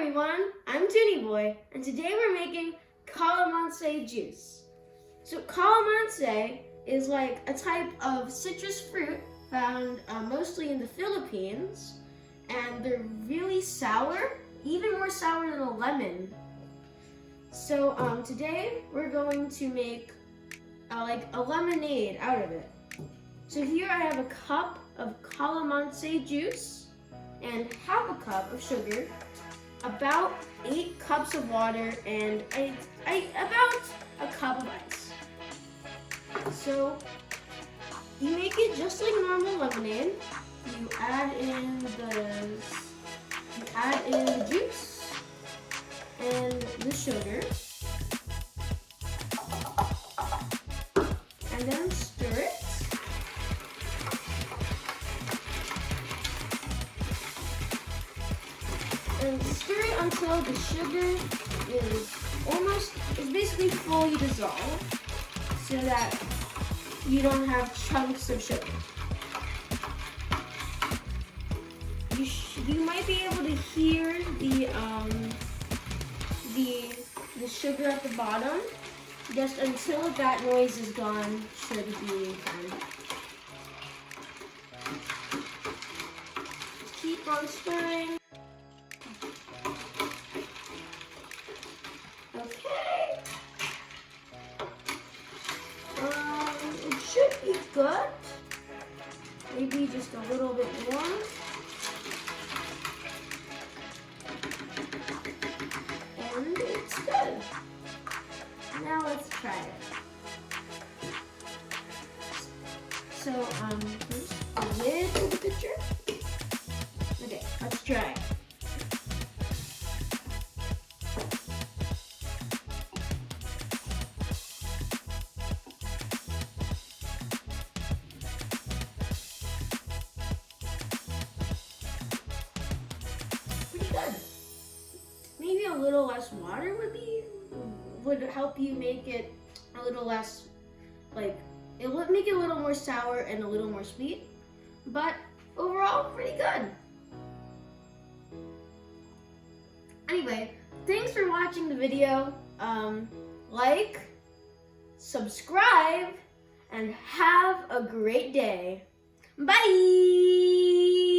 everyone, I'm Tonnieboy, and today we're making Calamansi juice. So Calamansi is like a type of citrus fruit found mostly in the Philippines, and they're really sour, even more sour than a lemon. So today we're going to make like a lemonade out of it. So here I have a cup of Calamansi juice and half a cup of sugar, about 8 cups of water, and about a cup of ice. So you make it just like normal lemonade. You add in the juice and the sugar, and then stir it. And stir it until the sugar is basically fully dissolved, so that you don't have chunks of sugar. You might be able to hear the sugar at the bottom. Just until that noise is gone, should be fine. Keep on stirring. Okay. It should be good. Maybe just a little bit more. And it's good. Now let's try it. So, first a lid to the pitcher. Okay, let's try it. Good. Maybe a little less water would help you make it a little less, it would make it a little more sour and a little more sweet, but overall pretty good. Anyway, thanks for watching the video. Like, subscribe, and have a great day. Bye!